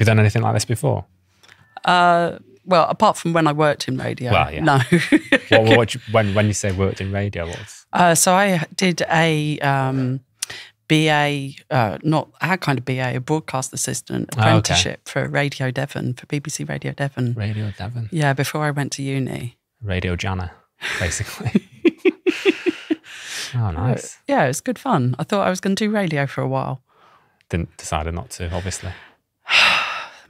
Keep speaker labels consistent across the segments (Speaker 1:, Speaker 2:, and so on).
Speaker 1: you done anything like this before?
Speaker 2: Well, apart from when I worked in radio.
Speaker 1: Well, yeah.
Speaker 2: No.
Speaker 1: When you say worked in radio, what's...
Speaker 2: So I did a BA, a broadcast assistant apprenticeship for Radio Devon, for BBC Radio Devon.
Speaker 1: Radio Devon?
Speaker 2: Yeah, before I went to uni.
Speaker 1: Radio Jana, basically. Oh, nice.
Speaker 2: Yeah, it's good fun. I thought I was going to do radio for a while.
Speaker 1: Decided not to, obviously.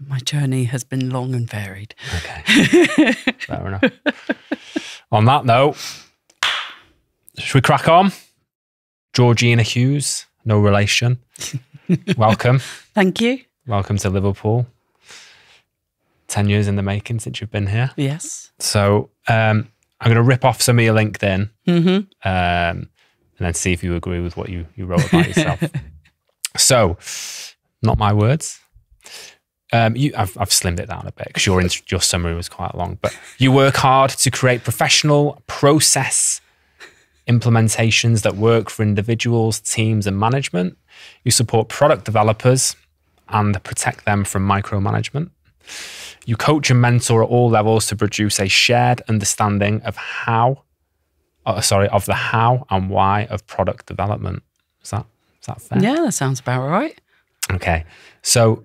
Speaker 2: My journey has been long and varied.
Speaker 1: Okay, fair enough. On that note, should we crack on? Georgina Hughes, no relation. Welcome.
Speaker 2: Thank you.
Speaker 1: Welcome to Liverpool. 10 years in the making since you've been here.
Speaker 2: Yes.
Speaker 1: So I'm going to rip off some of your LinkedIn and then see if you agree with what you wrote about yourself. So, not my words. I've slimmed it down a bit because your summary was quite long. But you work hard to create professional process implementations that work for individuals, teams, and management. You support product developers and protect them from micromanagement. You coach and mentor at all levels to produce a shared understanding of the how and why of product development. Is that fair?
Speaker 2: Yeah, that sounds about right.
Speaker 1: Okay. So,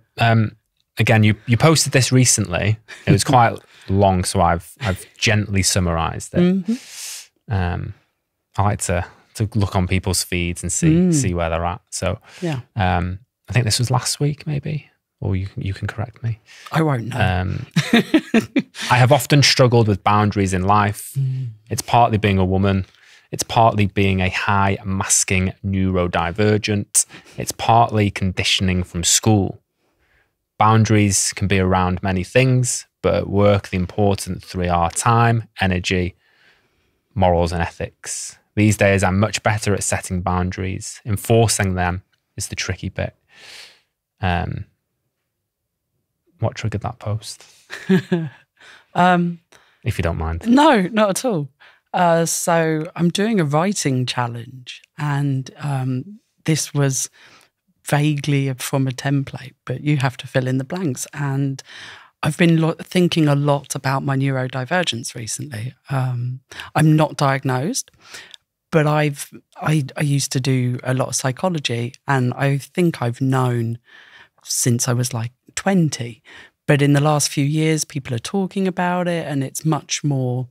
Speaker 1: again, you posted this recently. It was quite long, so I've gently summarized it. I like to look on people's feeds and see where they're at. So,
Speaker 2: yeah.
Speaker 1: I think this was last week, maybe, or you can correct me.
Speaker 2: I won't know.
Speaker 1: I have often struggled with boundaries in life. It's partly being a woman. It's partly being a high masking neurodivergent. It's partly conditioning from school. Boundaries can be around many things, but at work, the important three are time, energy, morals, and ethics. These days, I'm much better at setting boundaries. Enforcing them is the tricky bit. What triggered that post? If you don't mind.
Speaker 2: No, not at all. So I'm doing a writing challenge, and this was vaguely from a template, but you have to fill in the blanks. And I've been thinking a lot about my neurodivergence recently. I'm not diagnosed, but I used to do a lot of psychology, and I think I've known since I was like 20. But in the last few years, people are talking about it, and it's much more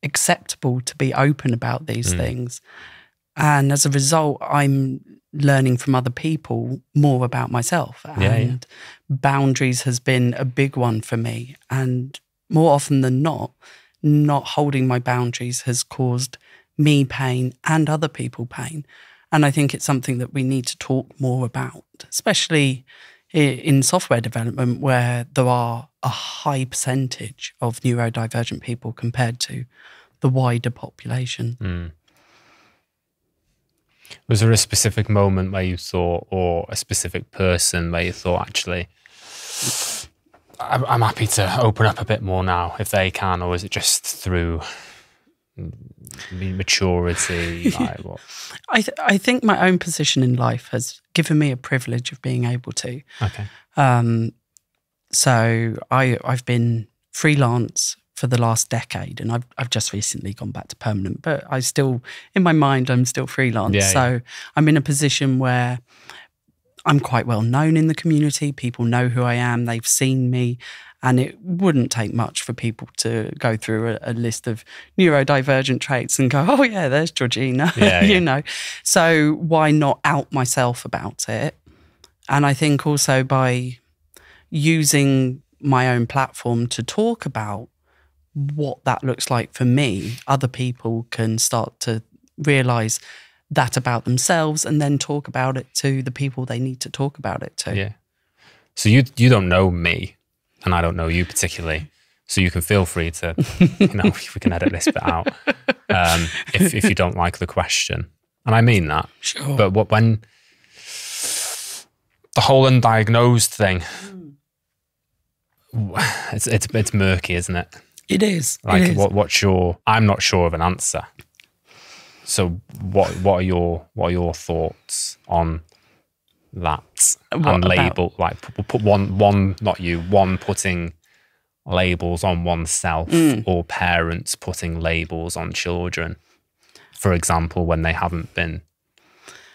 Speaker 2: acceptable to be open about these things. And as a result, I'm learning from other people more about myself. And boundaries has been a big one for me. And more often than not holding my boundaries has caused me pain and other people pain. And I think it's something that we need to talk more about, especially in software development, where there are a high percentage of neurodivergent people compared to the wider population.
Speaker 1: Was there a specific moment where you thought, or a specific person where you thought, actually, I'm happy to open up a bit more now if they can, or is it just through maturity? Like what?
Speaker 2: I think my own position in life has given me a privilege of being able to.
Speaker 1: Okay.
Speaker 2: So I've been freelance for the last decade, and I've just recently gone back to permanent, but I still, in my mind, I'm still freelance. So I'm in a position where I'm quite well known in the community. People know who I am. They've seen me. And it wouldn't take much for people to go through a list of neurodivergent traits and go, oh, yeah, there's Georgina, you know. So why not out myself about it? And I think also by using my own platform to talk about what that looks like for me, other people can start to realise that about themselves and then talk about it to the people they need to talk about it to.
Speaker 1: Yeah. So you don't know me. And I don't know you particularly, so you can feel free to, if we can edit this bit out, if you don't like the question. And I mean that.
Speaker 2: Sure.
Speaker 1: But when the whole undiagnosed thing, it's murky, isn't it?
Speaker 2: It is.
Speaker 1: Like,
Speaker 2: it is.
Speaker 1: what's your? I'm not sure of an answer. So what are your thoughts on that and label, like put one, not you, one putting labels on oneself or parents putting labels on children, for example, when they haven't been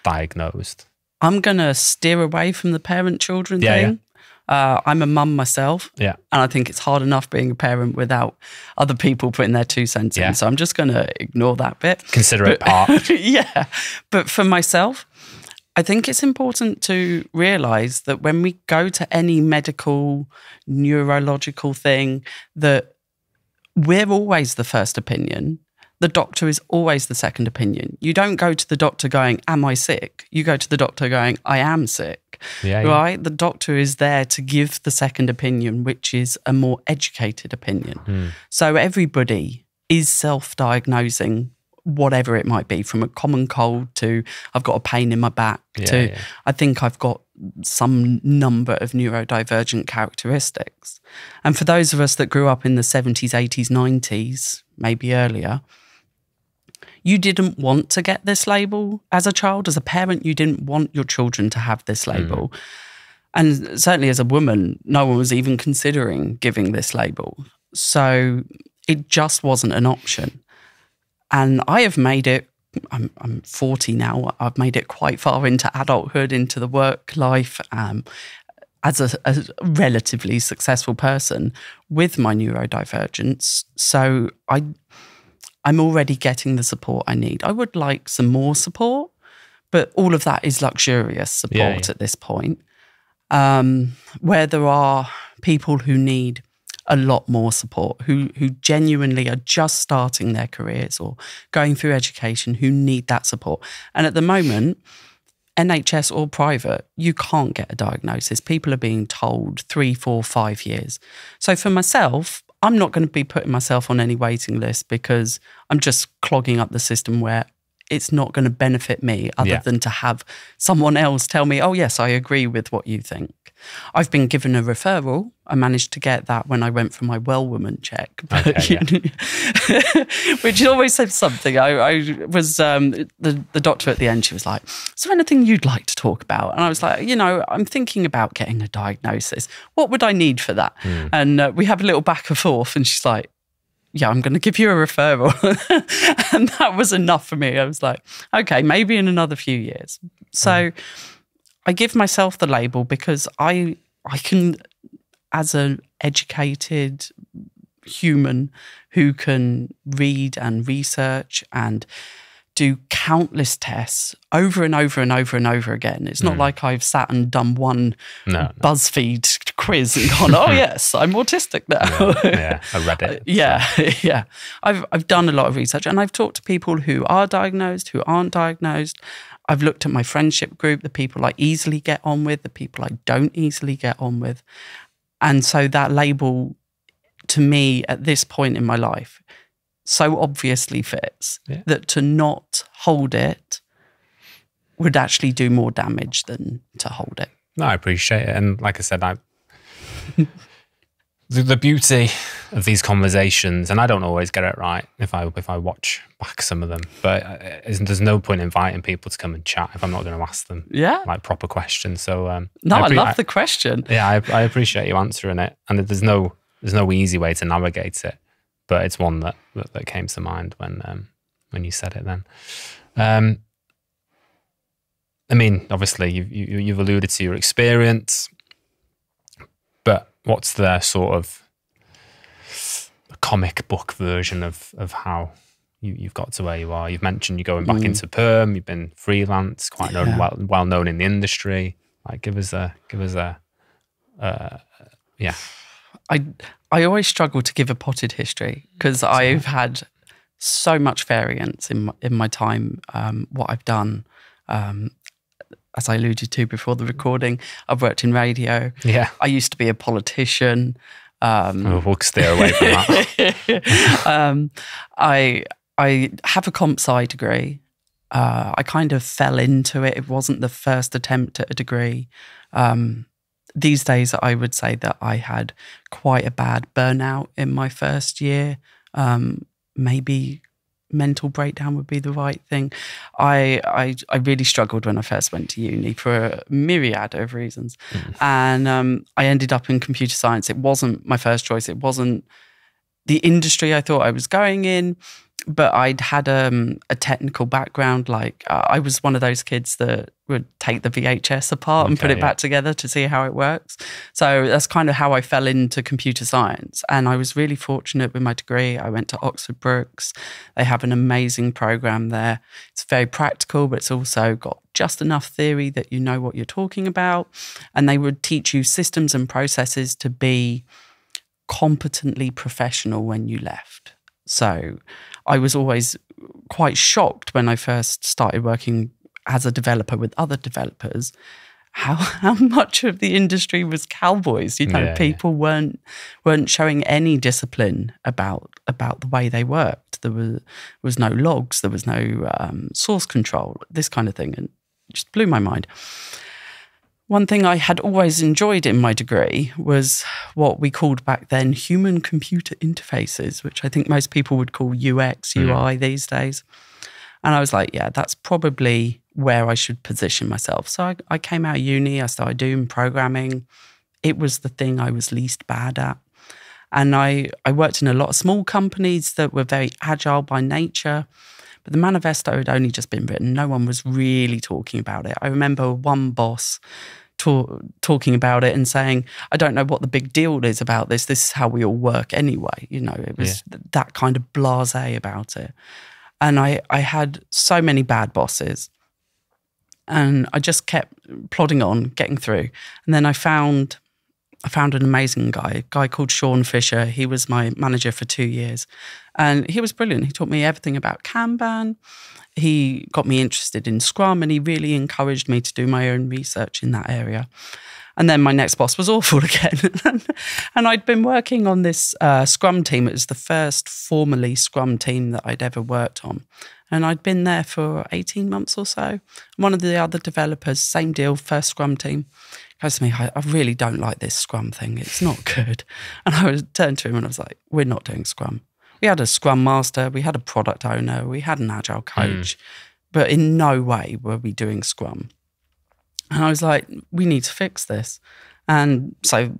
Speaker 1: diagnosed?
Speaker 2: I'm going to steer away from the parent-children thing. I'm a mum myself, and I think it's hard enough being a parent without other people putting their 2 cents in. So I'm just going to ignore that bit.
Speaker 1: Consider it part.
Speaker 2: Yeah. But for myself, I think it's important to realise that when we go to any medical, neurological thing, that we're always the first opinion. The doctor is always the second opinion. You don't go to the doctor going, am I sick? You go to the doctor going, I am sick, right? The doctor is there to give the second opinion, which is a more educated opinion. So everybody is self-diagnosing, whatever it might be, from a common cold to I've got a pain in my back to I think I've got some number of neurodivergent characteristics. And for those of us that grew up in the 70s, 80s, 90s, maybe earlier, you didn't want to get this label as a child. As a parent, you didn't want your children to have this label. And certainly as a woman, no one was even considering giving this label. So it just wasn't an option. And I have made it, I'm 40 now, I've made it quite far into adulthood, into the work life, as a relatively successful person with my neurodivergence. So I'm already getting the support I need. I would like some more support, but all of that is luxurious support at this point. Where there are people who need a lot more support, who genuinely are just starting their careers or going through education, who need that support. And at the moment, NHS or private, you can't get a diagnosis. People are being told 3, 4, 5 years. So for myself, I'm not going to be putting myself on any waiting list because I'm just clogging up the system where it's not going to benefit me other than to have someone else tell me, oh, yes, I agree with what you think. I've been given a referral. I managed to get that when I went for my well woman check, but, which always said something. I was, the doctor at the end, she was like, is there anything you'd like to talk about? And I was like, I'm thinking about getting a diagnosis. What would I need for that? And we have a little back and forth, and she's like, yeah, I'm going to give you a referral. And that was enough for me. I was like, okay, maybe in another few years. So I give myself the label because I can, as an educated human who can read and research and do countless tests over and over and over and over again. It's not like I've sat and done one BuzzFeed quiz and gone, oh yes, I'm autistic now.
Speaker 1: I read it.
Speaker 2: Yeah. I've done a lot of research, and I've talked to people who are diagnosed, who aren't diagnosed. I've looked at my friendship group, the people I easily get on with, the people I don't easily get on with. And so that label, to me, at this point in my life, so obviously fits that to not hold it would actually do more damage than to hold it.
Speaker 1: No, I appreciate it. And like I said, the beauty of these conversations, and I don't always get it right if I watch back some of them, but there's no point inviting people to come and chat if I'm not going to ask them like proper questions. So I
Speaker 2: love the question.
Speaker 1: Yeah, I appreciate you answering it, and there's no easy way to navigate it, but it's one that came to mind when you said it then. I mean, obviously you've alluded to your experience, but what's the sort of comic book version of how you've got to where you are? You've mentioned you're going back into perm. You've been freelance, quite well known in the industry. Like, give us a. I
Speaker 2: always struggle to give a potted history because I've had so much variance in my time. What I've done. As I alluded to before the recording, I've worked in radio. Yeah. I used to be a politician.
Speaker 1: We'll steer away from that.
Speaker 2: I have a comp sci degree. I kind of fell into it. It wasn't the first attempt at a degree. These days, I would say that I had quite a bad burnout in my first year, maybe mental breakdown would be the right thing. I really struggled when I first went to uni for a myriad of reasons. And I ended up in computer science. It wasn't my first choice. It wasn't the industry I thought I was going in, but I'd had a technical background. Like I was one of those kids that would take the VHS apart and put it back together to see how it works. So that's kind of how I fell into computer science. And I was really fortunate with my degree. I went to Oxford Brookes. They have an amazing program there. It's very practical, but it's also got just enough theory that you know what you're talking about. And they would teach you systems and processes to be competently professional when you left. So I was always quite shocked when I first started working as a developer with other developers, how much of the industry was cowboys. You know, people weren't showing any discipline about the way they worked. There was no logs, there was no source control, this kind of thing, and it just blew my mind. One thing I had always enjoyed in my degree was what we called back then human-computer interfaces, which I think most people would call UX, UI these days. And I was like, yeah, that's probably where I should position myself. So I came out of uni, I started doing programming. It was the thing I was least bad at. And I worked in a lot of small companies that were very agile by nature. But the manifesto had only just been written. No one was really talking about it. I remember one boss talking about it and saying, I don't know what the big deal is about this. This is how we all work anyway. You know, it was that kind of blasé about it. And I had so many bad bosses. And I just kept plodding on, getting through. And then I found an amazing guy, a guy called Sean Fisher. He was my manager for 2 years. And he was brilliant. He taught me everything about Kanban. He got me interested in Scrum, and he really encouraged me to do my own research in that area. And then my next boss was awful again. And I'd been working on this Scrum team. It was the first formally Scrum team that I'd ever worked on. And I'd been there for 18 months or so. One of the other developers, same deal, first Scrum team, goes to me, I really don't like this Scrum thing. It's not good. And I turned to him and I was like, we're not doing Scrum. We had a Scrum master, we had a product owner, we had an Agile coach, but in no way were we doing Scrum. And I was like, we need to fix this. And so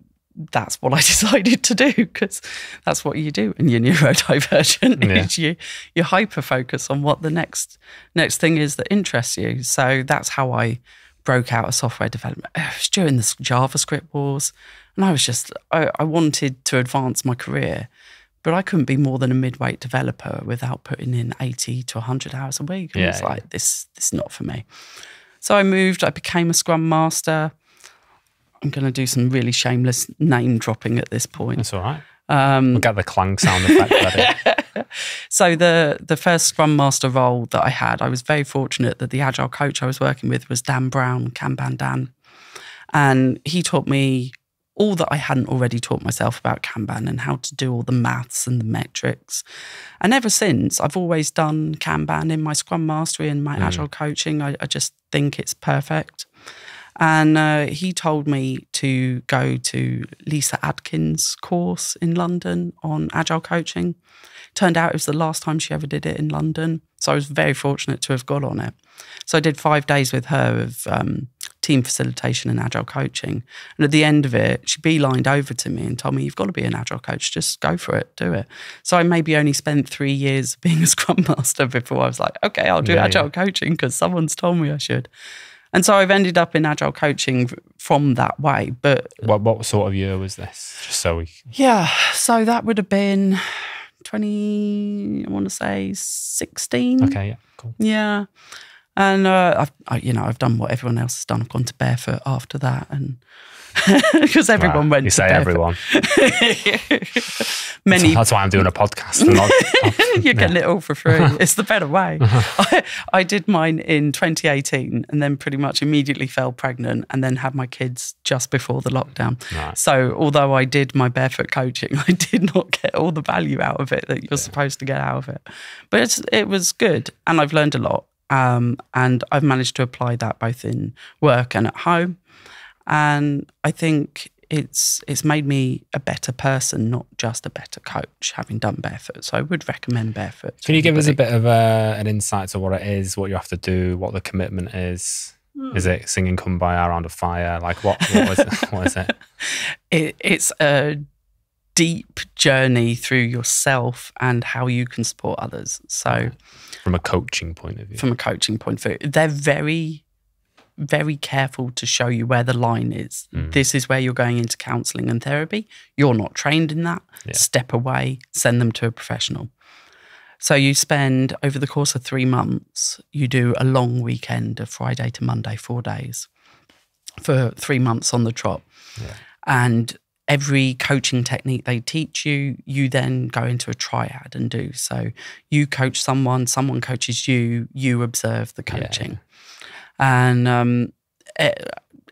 Speaker 2: that's what I decided to do, because that's what you do in your neurodivergent, is you hyper-focus on what the next thing is that interests you. So that's how I broke out of software development. It was during the JavaScript wars, and I wanted to advance my career, but I couldn't be more than a mid-weight developer without putting in 80 to 100 hours a week. And I was like, this is not for me. So I moved, I became a Scrum Master. I'm going to do some really shameless name dropping at this point.
Speaker 1: That's all right. We'll get the clang sound effect ready.
Speaker 2: So the first Scrum Master role that I had, I was very fortunate that the Agile coach I was working with was Dan Brown, Kanban Dan. And he taught me all that I hadn't already taught myself about Kanban and how to do all the maths and the metrics. And ever since, I've always done Kanban in my Scrum Mastery and my Agile coaching. I just think it's perfect. And he told me to go to Lisa Adkins' course in London on Agile coaching. Turned out it was the last time she ever did it in London. So I was very fortunate to have got on it. So I did 5 days with her of team facilitation and Agile coaching. And at the end of it, she beelined over to me and told me, you've got to be an Agile coach. Just go for it. Do it. So I maybe only spent 3 years being a Scrum Master before I was like, okay, I'll do Agile coaching because someone's told me I should. And so I've ended up in Agile coaching from that way. But
Speaker 1: what sort of year was this? Just so we...
Speaker 2: Yeah, so that would have been 16.
Speaker 1: Okay, yeah, cool.
Speaker 2: Yeah. And I've done what everyone else has done. I've gone to barefoot after that, and because everyone went.
Speaker 1: You
Speaker 2: to
Speaker 1: say
Speaker 2: barefoot.
Speaker 1: Everyone. That's why I'm doing a podcast.
Speaker 2: You're getting it all for free. It's the better way. I did mine in 2018, and then pretty much immediately fell pregnant, and then had my kids just before the lockdown. Right. So although I did my barefoot coaching, I did not get all the value out of it that you're supposed to get out of it. But it was good, and I've learned a lot. And I've managed to apply that both in work and at home. And I think it's made me a better person, not just a better coach, having done Barefoot. So I would recommend Barefoot.
Speaker 1: Can you give us a bit of an insight to what it is, what you have to do, what the commitment is? Is it singing Kumbaya around a fire? Like what is it? What is it?
Speaker 2: It's a deep journey through yourself and how you can support others. So
Speaker 1: from a coaching point of view.
Speaker 2: They're very, very careful to show you where the line is. This is where you're going into counselling and therapy. You're not trained in that. Yeah. Step away, send them to a professional. So you spend, over the course of 3 months, you do a long weekend of Friday to Monday, 4 days, for 3 months on the trot. Yeah. And every coaching technique they teach you, you then go into a triad and do. So you coach someone coaches you, you observe the coaching. Yeah. And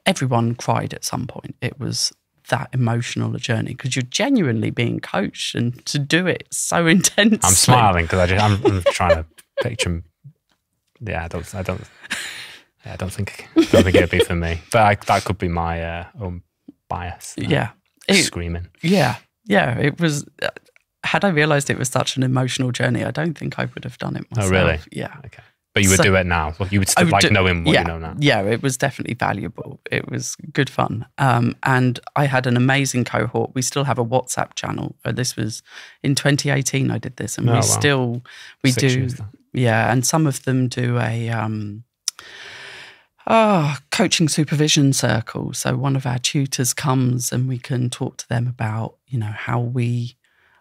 Speaker 2: everyone cried at some point. It was that emotional a journey because you're genuinely being coached, and to do it so intensely.
Speaker 1: I'm smiling because I'm trying to picture. Yeah, I don't think it'd be for me. But that could be my own bias. Screaming. Yeah. It was. Had I realised it was such an emotional journey, I don't think I would have done it myself. Oh, really?
Speaker 2: Yeah.
Speaker 1: Okay. But you would do it now. You would still knowing what you know now.
Speaker 2: Yeah, it was definitely valuable. It was good fun. And I had an amazing cohort. We still have a WhatsApp channel. This was in 2018 I did this. And we do. Yeah, and some of them do a coaching supervision circle. So one of our tutors comes and we can talk to them about, how we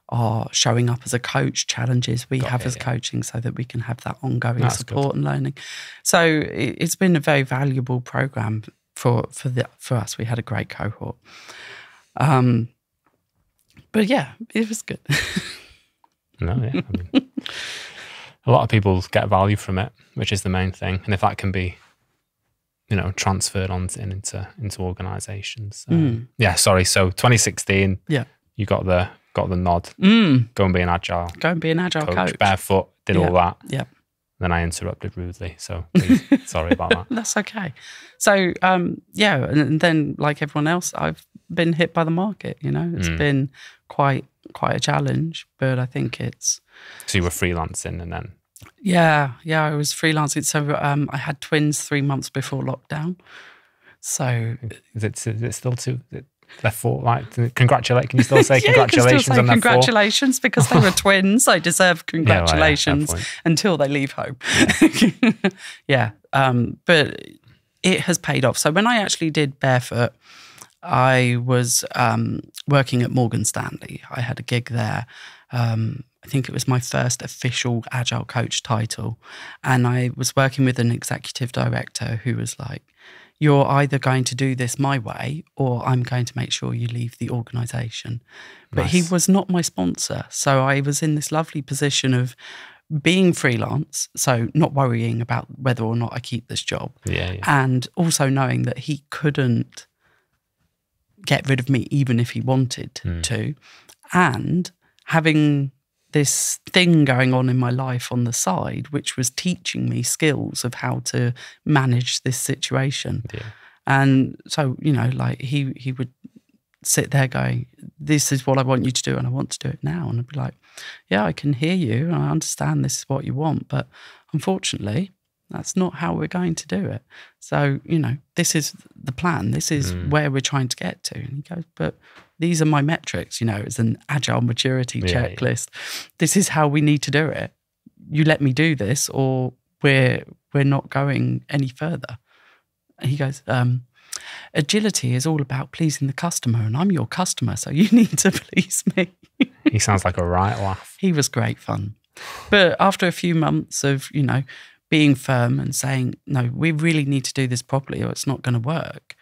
Speaker 2: are showing up as a coach, challenges we have as coaching, so that we can have that ongoing support and learning. So it's been a very valuable program for us. We had a great cohort. But yeah, it was good.
Speaker 1: No, yeah. I mean, a lot of people get value from it, which is the main thing. And if that can be, transferred on into organisations. Yeah, sorry. So 2016, you got the nod. Go and be an agile.
Speaker 2: coach.
Speaker 1: Barefoot, did all that.
Speaker 2: Yeah.
Speaker 1: Then I interrupted rudely. So please, sorry about that.
Speaker 2: That's okay. So, and then like everyone else, I've been hit by the market, It's been quite a challenge, but I think it's...
Speaker 1: So you were freelancing and then...
Speaker 2: Yeah, I was freelancing. So I had twins 3 months before lockdown. So... Is
Speaker 1: it still too... Can you still say congratulations
Speaker 2: can still say
Speaker 1: on
Speaker 2: congratulations because they were twins. I deserve congratulations until they leave home. But it has paid off. So when I actually did Barefoot, I was working at Morgan Stanley. I had a gig there. I think it was my first official Agile coach title. And I was working with an executive director who was like, you're either going to do this my way or I'm going to make sure you leave the organisation. But he was not my sponsor. So I was in this lovely position of being freelance, so not worrying about whether or not I keep this job. And also knowing that he couldn't get rid of me even if he wanted to. And having this thing going on in my life on the side, which was teaching me skills of how to manage this situation. Yeah. And so, he would sit there going, this is what I want you to do and I want to do it now. And I'd be like, yeah, I can hear you and I understand this is what you want, but unfortunately, that's not how we're going to do it. So, this is the plan. This is where we're trying to get to. And he goes, but these are my metrics, it's an agile maturity checklist. Yeah. This is how we need to do it. You let me do this or we're not going any further. And he goes, agility is all about pleasing the customer and I'm your customer, so you need to please me.
Speaker 1: He sounds like a right laugh.
Speaker 2: He was great fun. But after a few months of, being firm and saying, no, we really need to do this properly or it's not going to work,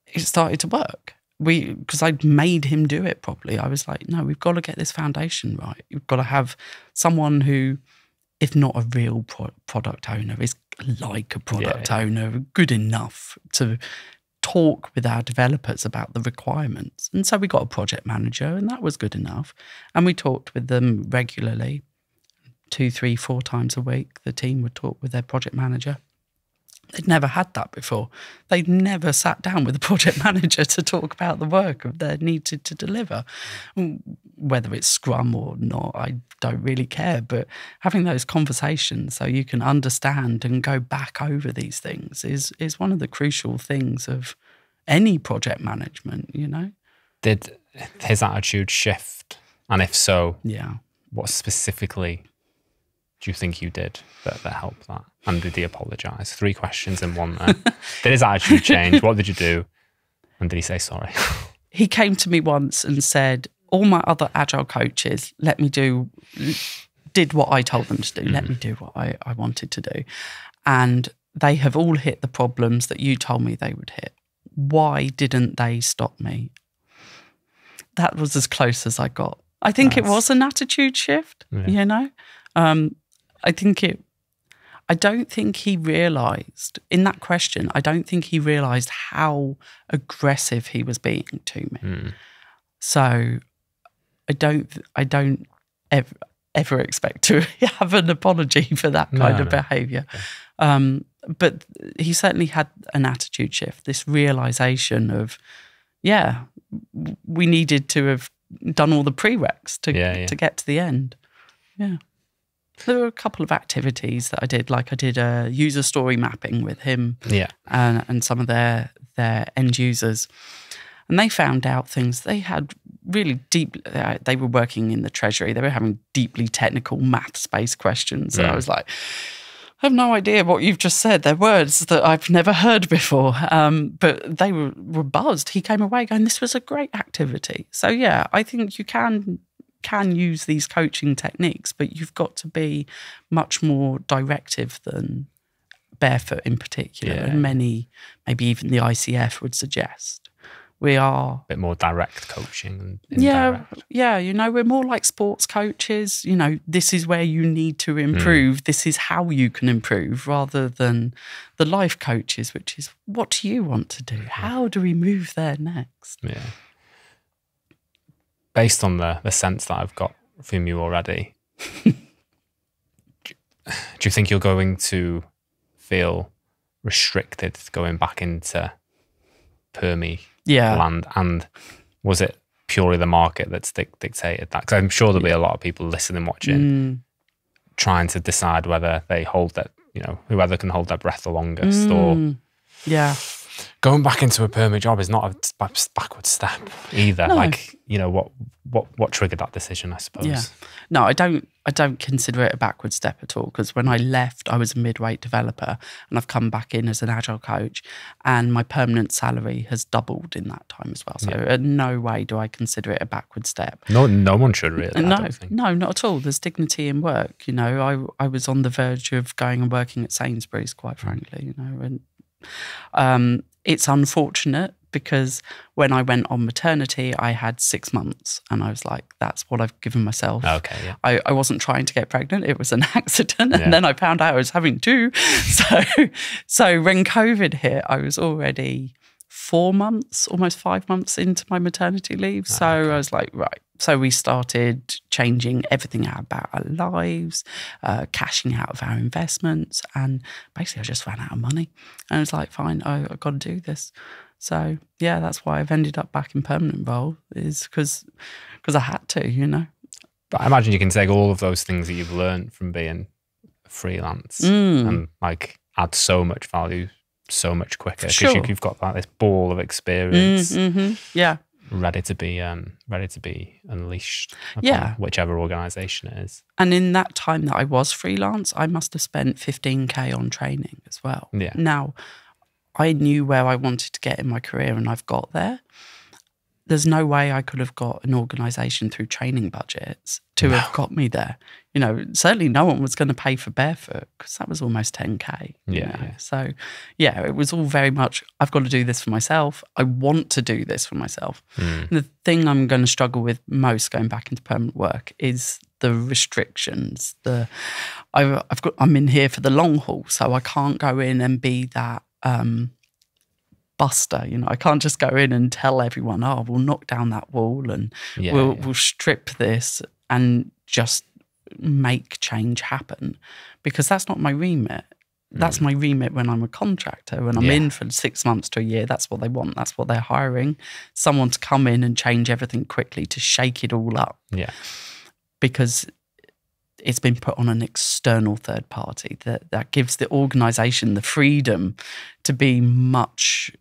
Speaker 2: it started to work. Because I'd made him do it properly. I was like, no, we've got to get this foundation right. You've got to have someone who, if not a real product owner, is like a product owner, good enough to talk with our developers about the requirements. And so we got a project manager and that was good enough. And we talked with them regularly, 2, 3, 4 times a week. The team would talk with their project manager. They'd never had that before. They'd never sat down with a project manager to talk about the work of they needed to deliver. Whether it's Scrum or not, I don't really care. But having those conversations so you can understand and go back over these things is one of the crucial things of any project management, you know.
Speaker 1: Did his attitude shift? And if so,
Speaker 2: yeah,
Speaker 1: what specifically do you think you did that helped that? And did he apologise? 3 questions in one there. Did his attitude change? What did you do? And did he say sorry?
Speaker 2: He came to me once and said, all my other Agile coaches did what I told them to do. Let me do what I wanted to do. And they have all hit the problems that you told me they would hit. Why didn't they stop me? That was as close as I got. I think it was an attitude shift, you know? I don't think he realised, in that question, I don't think he realised how aggressive he was being to me. So I don't ever expect to have an apology for that kind of behaviour. Okay. But he certainly had an attitude shift, this realisation of, we needed to have done all the prereqs to get to the end. Yeah. There were a couple of activities that I did, like I did a user story mapping with him and some of their end users. And they found out things. They had really deep, they were working in the treasury. They were having deeply technical maths-based questions. And I was like, I have no idea what you've just said. They're words that I've never heard before. But they were buzzed. He came away going, this was a great activity. So I think you can use these coaching techniques, but you've got to be much more directive than barefoot in particular. And many, maybe even the ICF would suggest. We are
Speaker 1: a bit more direct coaching than
Speaker 2: indirect. You know, we're more like sports coaches. You know, this is where you need to improve. This is how you can improve, rather than the life coaches, which is, what do you want to do? How do we move there next?
Speaker 1: Yeah. Based on the sense that I've got from you already, do you think you're going to feel restricted going back into permy land? And was it purely the market that's dictated that? Because I'm sure there'll be a lot of people listening, watching, trying to decide whether they hold that, whoever can hold their breath the longest, or going back into a permanent job is not a backward step either. No. What triggered that decision, I suppose?
Speaker 2: Yeah. No, I don't consider it a backward step at all, because when I left, I was a mid-weight developer, and I've come back in as an Agile coach, and my permanent salary has doubled in that time as well. So in no way do I consider it a backward step.
Speaker 1: No one should really.
Speaker 2: No, not at all. There's dignity in work. I was on the verge of going and working at Sainsbury's, quite frankly, and it's unfortunate, because when I went on maternity, I had 6 months, and I was like, that's what I've given myself.
Speaker 1: Okay, yeah.
Speaker 2: I wasn't trying to get pregnant. It was an accident. And then I found out I was having 2. So when COVID hit, I was already 4 months, almost 5 months into my maternity leave. So I was like, right. So we started changing everything about our lives, cashing out of our investments. And basically I just ran out of money. And I was like, fine, I've got to do this. So, that's why I've ended up back in permanent role, is because I had to,
Speaker 1: But I imagine you can take all of those things that you've learned from being freelance and add so much value so much quicker, because you've got this ball of experience ready to be unleashed upon whichever organisation it is.
Speaker 2: And in that time that I was freelance, I must have spent 15k on training as well. Now, I knew where I wanted to get in my career, and I've got there. There's no way I could have got an organisation through training budgets to have got me there. Certainly no one was going to pay for barefoot, because that was almost 10k. So, it was all very much, I've got to do this for myself. I want to do this for myself. The thing I'm going to struggle with most going back into permanent work is the restrictions. I'm in here for the long haul, so I can't go in and be that buster. I can't just go in and tell everyone, we'll knock down that wall and we'll strip this and just make change happen, because that's not my remit. That's my remit when I'm a contractor. When I'm in for 6 months to a year, that's what they want. That's what they're hiring. Someone to come in and change everything quickly, to shake it all up.
Speaker 1: Yeah.
Speaker 2: Because it's been put on an external third party that gives the organisation the freedom to be much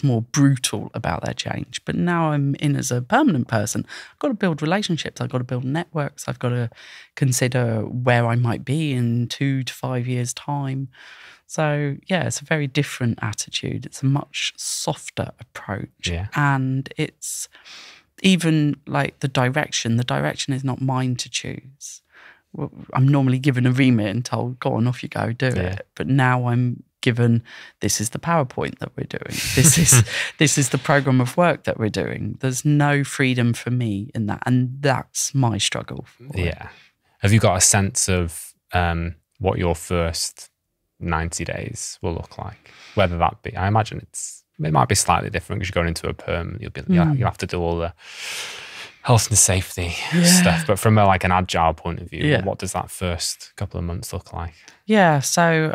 Speaker 2: more brutal about their change. But now I'm in as a permanent person. I've got to build relationships. I've got to build networks. I've got to consider where I might be in 2 to 5 years' time. So, yeah, it's a very different attitude. It's a much softer approach.
Speaker 1: Yeah.
Speaker 2: And it's even like the direction. The direction is not mine to choose. I'm normally given a remit and told, go on, off you go, do it. But now I'm given, this is the PowerPoint that we're doing. This is the program of work that we're doing. There's no freedom for me in that. And that's my struggle.
Speaker 1: Yeah. Have you got a sense of what your first 90 days will look like? Whether that be, I imagine it might be slightly different because you're going into a perm. You'll have to do all the health and safety stuff. But from an agile point of view, what does that first couple of months look like? Yeah.
Speaker 2: So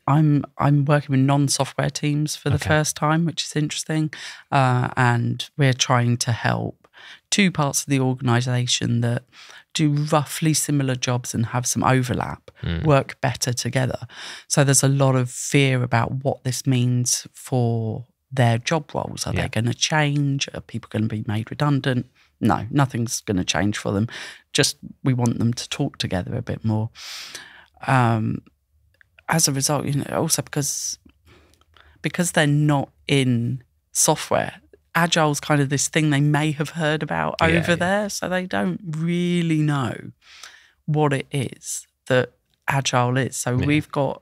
Speaker 2: I'm working with non-software teams for the first time, which is interesting. And we're trying to help 2 parts of the organisation that do roughly similar jobs and have some overlap work better together. So there's a lot of fear about what this means for their job roles. Are they going to change? Are people going to be made redundant? No, nothing's going to change for them. Just we want them to talk together a bit more. As a result, also because they're not in software, Agile's kind of this thing they may have heard about over there, so they don't really know what it is that Agile is. So we've got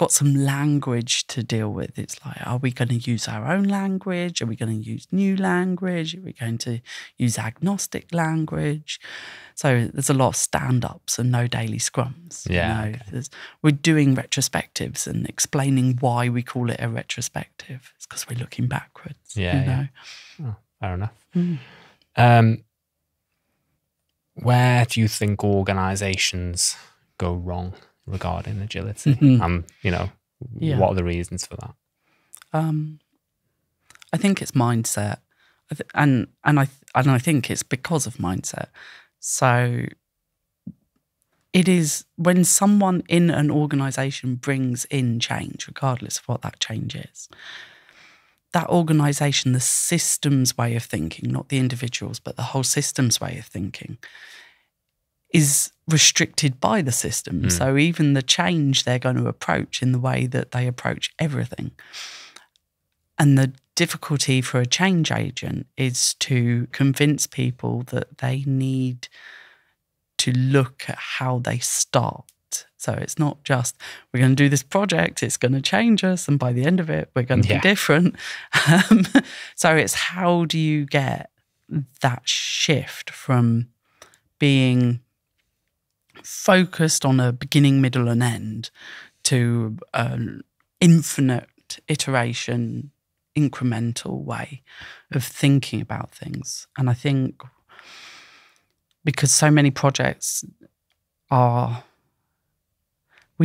Speaker 2: some language to deal with. It's like, are we going to use our own language? Are we going to use new language? Are we going to use agnostic language? So there's a lot of stand-ups and no daily scrums. We're doing retrospectives and explaining why we call it a retrospective. It's because we're looking backwards.
Speaker 1: Oh, fair enough. Where do you think organisations go wrong regarding agility? What are the reasons for that?
Speaker 2: I think it's mindset, and I think it's because of mindset. So it is when someone in an organisation brings in change, regardless of what that change is, that organisation, the system's way of thinking, not the individuals, but the whole system's way of thinking, is restricted by the system. So even the change they're going to approach in the way that they approach everything. And the difficulty for a change agent is to convince people that they need to look at how they start. So it's not just, we're going to do this project, it's going to change us, and by the end of it, we're going to be different. So it's how do you get that shift from being focused on a beginning, middle and end to an infinite iteration, incremental way of thinking about things. And I think because so many projects we're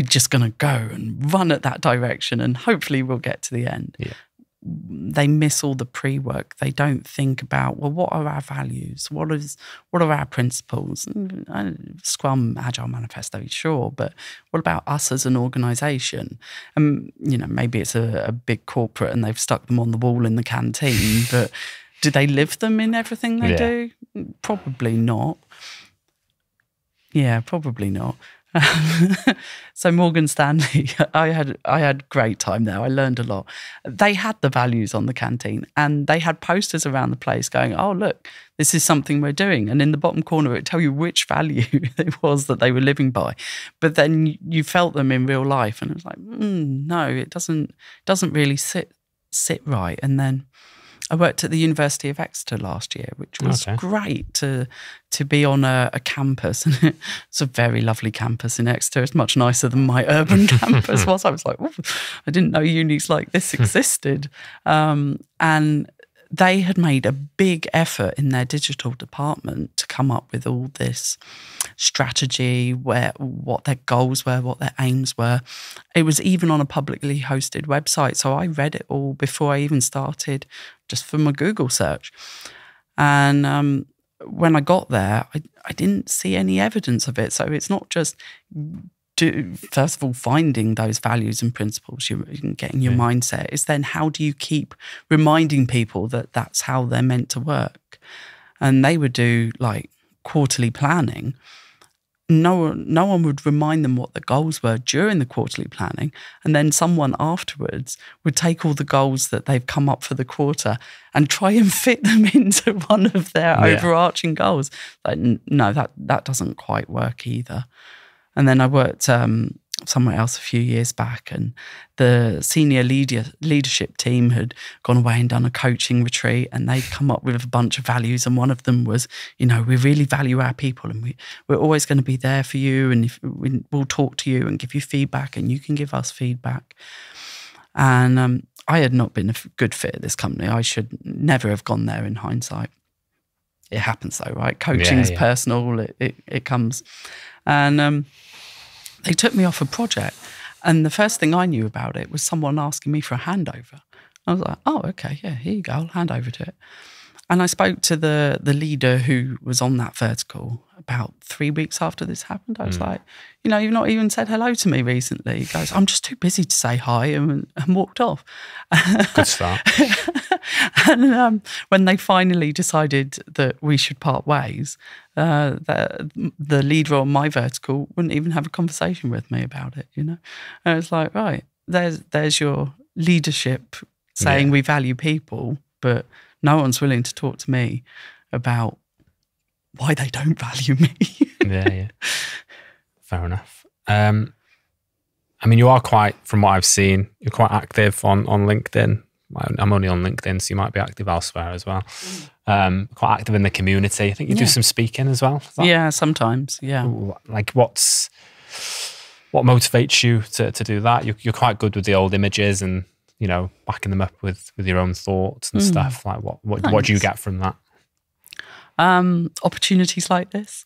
Speaker 2: just going to go and run at that direction and hopefully we'll get to the end. They miss all the pre-work. They don't think about, well, what are our values? What are our principles? Scrum, Agile Manifesto, sure, but what about us as an organisation? Maybe it's a big corporate and they've stuck them on the wall in the canteen, but do they live them in everything they do? Probably not. Yeah, probably not. So Morgan Stanley, I had great time there. I learned a lot. They had the values on the canteen and they had posters around the place going, oh, look, this is something we're doing. And in the bottom corner, it would tell you which value it was that they were living by. But then you felt them in real life and it was like, no, it doesn't really sit right. And then I worked at the University of Exeter last year, which was great to be on a campus. And it's a very lovely campus in Exeter. It's much nicer than my urban campus was. I was like, I didn't know unis like this existed. And they had made a big effort in their digital department to come up with all this strategy, what their goals were, what their aims were. It was even on a publicly hosted website. So I read it all before I even started, just from a Google search. And when I got there, I didn't see any evidence of it. So it's not just first of all, finding those values and principles, you getting your mindset, is then how do you keep reminding people that that's how they're meant to work? And they would do like quarterly planning. No one would remind them what the goals were during the quarterly planning. And then someone afterwards would take all the goals that they've come up for the quarter and try and fit them into one of their overarching goals. Like, no, that doesn't quite work either. And then I worked somewhere else a few years back, and the senior leadership team had gone away and done a coaching retreat, and they'd come up with a bunch of values. And one of them was, we really value our people, and we're always going to be there for you, and we'll talk to you and give you feedback, and you can give us feedback. And I had not been a good fit at this company. I should never have gone there in hindsight. It happens though, right? Coaching's personal, it comes. And they took me off a project, and the first thing I knew about it was someone asking me for a handover. I was like, oh, okay, yeah, here you go, I'll hand over to it. And I spoke to the leader who was on that vertical about 3 weeks after this happened. I was like, you've not even said hello to me recently. He goes, I'm just too busy to say hi, and walked off.
Speaker 1: Good start.
Speaker 2: And when they finally decided that we should part ways, the leader on my vertical wouldn't even have a conversation with me about it, And I was like, right, there's your leadership saying we value people, but no one's willing to talk to me about why they don't value me.
Speaker 1: Yeah. Fair enough. You are quite, from what I've seen, you're quite active on LinkedIn. I'm only on LinkedIn, so you might be active elsewhere as well. Quite active in the community. I think you do some speaking as well.
Speaker 2: Yeah, sometimes, yeah.
Speaker 1: Like what motivates you to do that? You're quite good with the old images and, backing them up with your own thoughts and stuff. Like what do you get from that?
Speaker 2: Opportunities like this.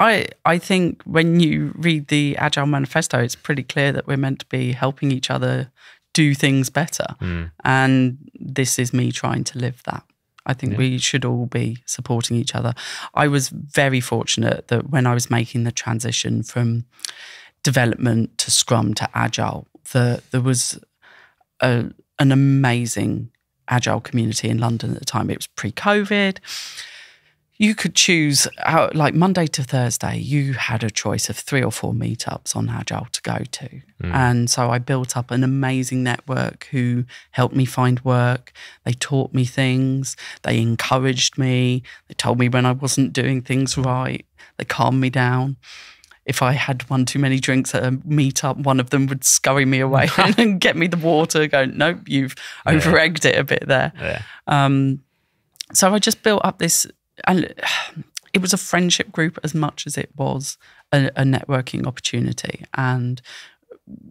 Speaker 2: I think when you read the Agile Manifesto, it's pretty clear that we're meant to be helping each other do things better. And this is me trying to live that. I think we should all be supporting each other. I was very fortunate that when I was making the transition from development to Scrum to Agile, there was an amazing Agile community in London at the time. It was pre-COVID. You could choose, like Monday to Thursday, you had a choice of 3 or 4 meetups on Agile to go to. And so I built up an amazing network who helped me find work. They taught me things. They encouraged me. They told me when I wasn't doing things right. They calmed me down. If I had one too many drinks at a meetup, one of them would scurry me away and get me the water, go, nope, you've over-egged it a bit there. Yeah. So I just built up this, and it was a friendship group as much as it was a networking opportunity. And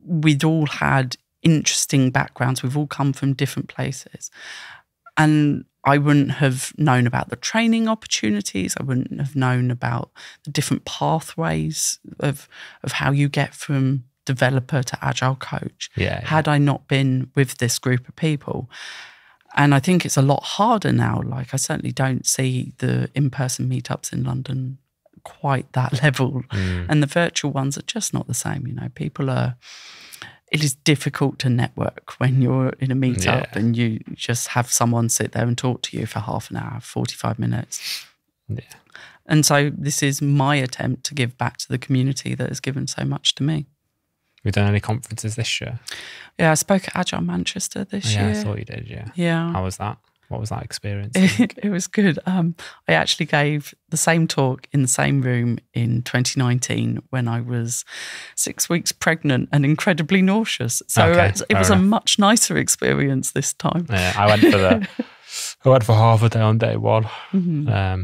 Speaker 2: we'd all had interesting backgrounds. We've all come from different places. And I wouldn't have known about the training opportunities. I wouldn't have known about the different pathways of how you get from developer to Agile coach had I not been with this group of people. And I think it's a lot harder now. Like, I certainly don't see the in-person meetups in London quite that level. And the virtual ones are just not the same. It is difficult to network when you're in a meetup and you just have someone sit there and talk to you for half an hour, 45 minutes. Yeah. And so this is my attempt to give back to the community that has given so much to me.
Speaker 1: Have you done any conferences this year?
Speaker 2: Yeah, I spoke at Agile Manchester this year.
Speaker 1: Yeah, I thought you did, yeah.
Speaker 2: Yeah.
Speaker 1: How was that? What was that experience?
Speaker 2: It was good. I actually gave the same talk in the same room in 2019 when I was 6 weeks pregnant and incredibly nauseous. So it was a much nicer experience this time.
Speaker 1: Yeah, I went for half a day on day one. Mm-hmm.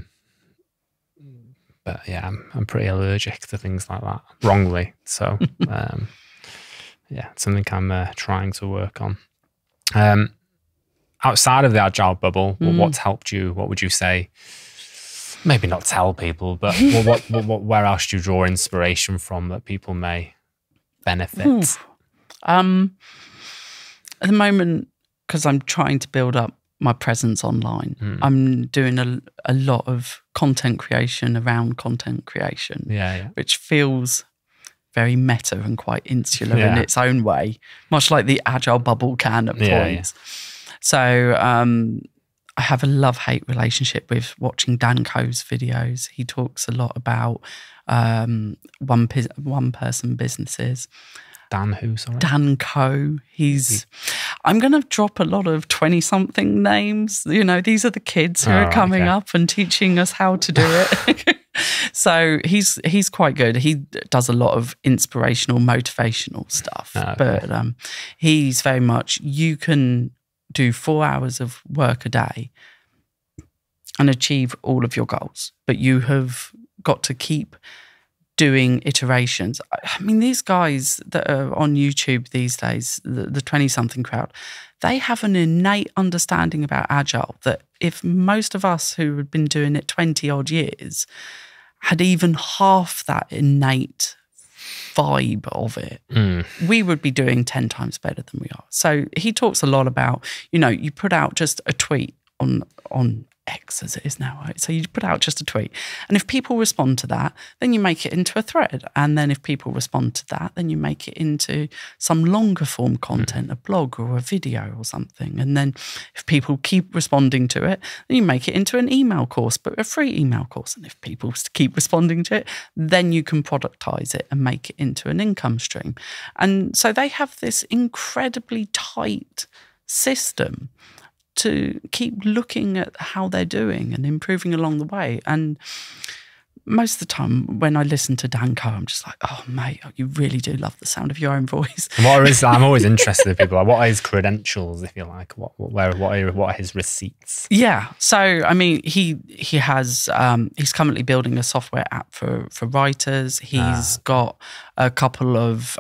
Speaker 1: But yeah, I'm pretty allergic to things like that, wrongly. So it's something I'm trying to work on. Outside of the Agile bubble, what's helped you? What would you say? Maybe not tell people, but where else do you draw inspiration from that people may benefit?
Speaker 2: At the moment, because I'm trying to build up my presence online, I'm doing a lot of content creation around content creation, which feels very meta and quite insular in its own way, much like the Agile bubble can at points. So I have a love-hate relationship with watching Dan Coe's videos. He talks a lot about one-person businesses.
Speaker 1: Dan who, sorry?
Speaker 2: Dan Coe. I'm going to drop a lot of 20-something names. You know, these are the kids who are coming up and teaching us how to do it. So he's quite good. He does a lot of inspirational, motivational stuff. But he's very much, you can do 4 hours of work a day and achieve all of your goals, but you have got to keep doing iterations. I mean, these guys that are on YouTube these days, the 20-something crowd, they have an innate understanding about Agile that if most of us who had been doing it 20-odd years had even half that innate vibe of it, we would be doing 10 times better than we are. So he talks a lot about, you know, you put out just a tweet on X as it is now, right? So you put out just a tweet, and if people respond to that, then you make it into a thread, and then if people respond to that, then you make it into some longer form content, a blog or a video or something, and then if people keep responding to it, then you make it into an email course, but a free email course, and if people keep responding to it, then you can productize it and make it into an income stream. And so they have this incredibly tight system to keep looking at how they're doing and improving along the way. And most of the time when I listen to Dan Coe, I'm just like, oh, mate, you really do love the sound of your own voice.
Speaker 1: I'm always interested in people. Like, what are his credentials, if you like? What are his receipts?
Speaker 2: Yeah. So, I mean, he has, he's currently building a software app for writers. He's got a couple of